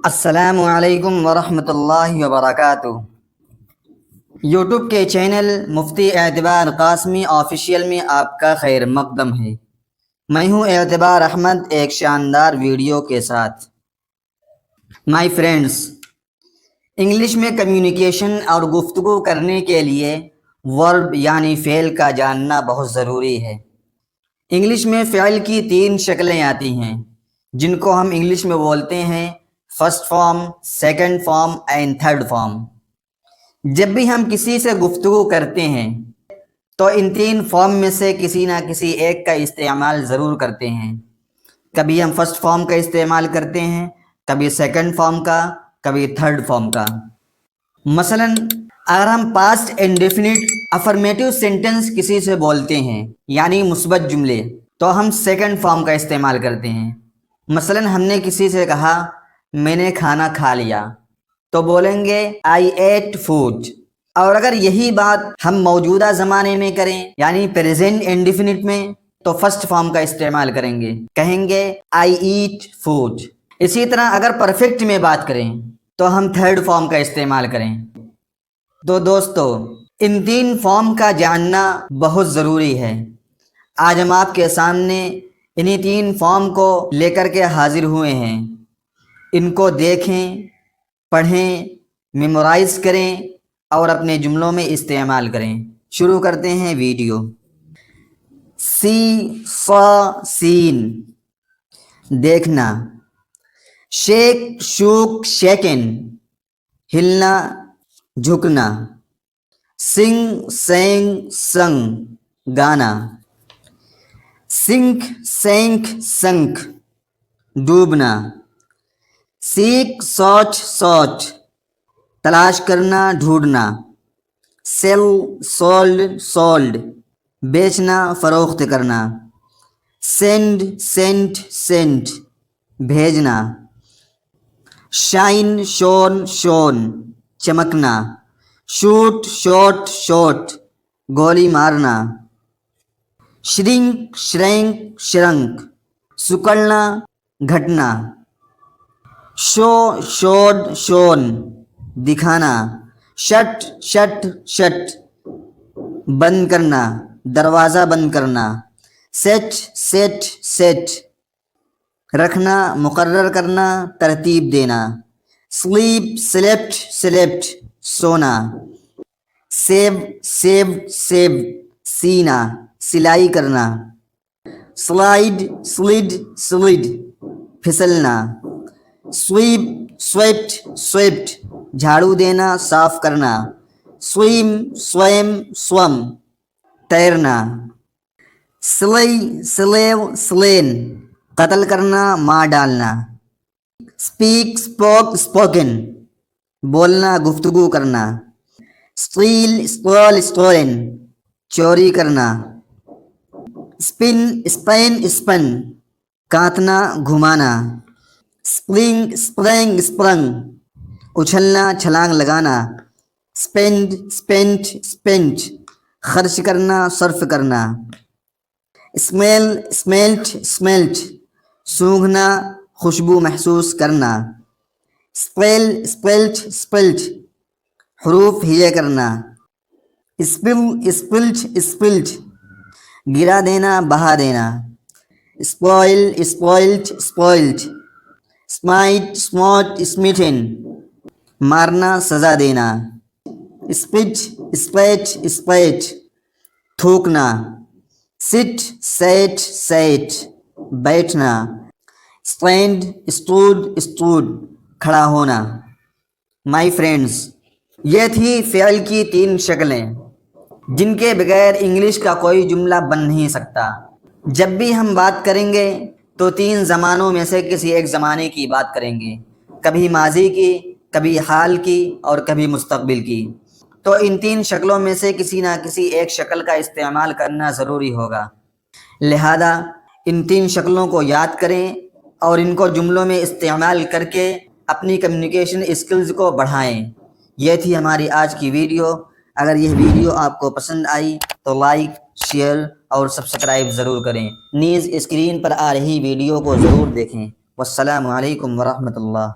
السلام علیکم ورحمۃ اللہ وبرکاتہ۔ یوٹیوب کے چینل مفتی اعتبار قاسمی آفیشیل میں آپ کا خیر مقدم ہے۔ میں ہوں اعتبار احمد، ایک شاندار ویڈیو کے ساتھ۔ مائی فرینڈز، انگلش میں کمیونیکیشن اور گفتگو کرنے کے لیے ورب یعنی فعل کا جاننا بہت ضروری ہے۔ انگلش میں فعل کی 3 شکلیں آتی ہیں جن کو ہم انگلش میں بولتے ہیں first form, second form and third form. جب بھی ہم کسی سے گفتگو کرتے ہیں تو ان 3 فارم میں سے کسی نہ کسی ایک کا استعمال ضرور کرتے ہیں۔ کبھی ہم فرسٹ فارم کا استعمال کرتے ہیں، کبھی سیکنڈ فارم کا، کبھی تھرڈ فارم کا۔ مثلاً اگر ہم پاسٹ انڈیفینٹ افرمیٹیو سینٹنس کسی سے بولتے ہیں یعنی مثبت جملے، تو ہم سیکنڈ فارم کا استعمال کرتے ہیں۔ مثلاً ہم نے کسی سے کہا میں نے کھانا کھا لیا، تو بولیں گے I ate food۔ اور اگر یہی بات ہم موجودہ زمانے میں کریں یعنی پریزنٹ انڈیفینٹ میں، تو فرسٹ فارم کا استعمال کریں گے، کہیں گے I eat food۔ اسی طرح اگر پرفیکٹ میں بات کریں تو ہم تھرڈ فارم کا استعمال کریں۔ تو دوستو، ان 3 فارم کا جاننا بہت ضروری ہے۔ آج ہم آپ کے سامنے انہی 3 فارم کو لے کر کے حاضر ہوئے ہیں۔ ان کو دیکھیں، پڑھیں، میمورائز کریں اور اپنے جملوں میں استعمال کریں۔ شروع کرتے ہیں ویڈیو۔ سی صا سین، دیکھنا۔ شیک شوک شیکن، ہلنا جھکنا۔ سنگ سینگ سنگ، گانا۔ سنک سینک سنک، ڈوبنا۔ سیک سوچ سوچ، تلاش کرنا، ڈھونڈنا۔ سیل سولڈ سولڈ، بیچنا، فروخت کرنا۔ سینڈ سینٹ سینٹ، بھیجنا۔ شائن شون شون، چمکنا۔ شوٹ شوٹ شوٹ، گولی مارنا۔ شرنک شرینک شرنک، سکڑنا، گھٹنا۔ شو شوڈ شون، دکھانا۔ شٹ شٹ شٹ، بند کرنا، دروازہ بند کرنا۔ سیٹ سیٹ سیٹ، رکھنا، مقرر کرنا، ترتیب دینا۔ سلیپ سلیپٹ سلیپٹ، سونا۔ سیو سیوڈ سیوڈ، سینا، سلائی کرنا۔ سلائڈ سلڈ سلڈ، پھسلنا۔ سویپ سویپٹ سویپٹ، جھاڑو دینا، صاف کرنا۔ سوئم سوئم سوم، تیرنا۔ سلئی سلیو سلین، قتل کرنا، مار ڈالنا۔ اسپیک اسپوک اسپوکن، بولنا، گفتگو کرنا۔ اسٹیل اسٹول اسٹولن، چوری کرنا۔ اسپن اسپین اسپن، کاٹنا، گھمانا۔ اسپرنگ اسپرنگ اسپرنگ، اچھلنا، چھلانگ لگانا۔ اسپینڈ اسپینٹ اسپینٹ، خرچ کرنا، صرف کرنا۔ اسمیل اسمیلٹ اسمیلٹ، سونگھنا، خوشبو محسوس کرنا۔ اسپیل اسپیلٹ اسپیلٹ، حروف ہجے کرنا۔ اسپل اسپلٹ اسپلٹ، گرا دینا، بہا دینا۔ اسپوائل اسپوائلٹ اسپوائلٹ، اسمائٹ اسموٹ اسمیٹن، مارنا، سزا دینا۔ اسپٹ اسپیٹ اسپیٹ، تھوکنا۔ سٹ سیٹ سیٹ، بیٹھنا۔ اسٹینڈ اسٹوڈ اسٹوڈ، کھڑا ہونا۔ مائی فرینڈز، یہ تھی فعل کی 3 شکلیں جن کے بغیر انگلش کا کوئی جملہ بن نہیں سکتا۔ جب بھی ہم بات کریں گے تو 3 زمانوں میں سے کسی ایک زمانے کی بات کریں گے، کبھی ماضی کی، کبھی حال کی اور کبھی مستقبل کی۔ تو ان 3 شکلوں میں سے کسی نہ کسی ایک شکل کا استعمال کرنا ضروری ہوگا۔ لہذا ان 3 شکلوں کو یاد کریں اور ان کو جملوں میں استعمال کر کے اپنی کمیونیکیشن اسکلز کو بڑھائیں۔ یہ تھی ہماری آج کی ویڈیو۔ اگر یہ ویڈیو آپ کو پسند آئی تو لائک، شیئر اور سبسکرائب ضرور کریں۔ نیز اسکرین پر آ رہی ویڈیو کو ضرور دیکھیں۔ والسلام علیکم ورحمۃ اللہ۔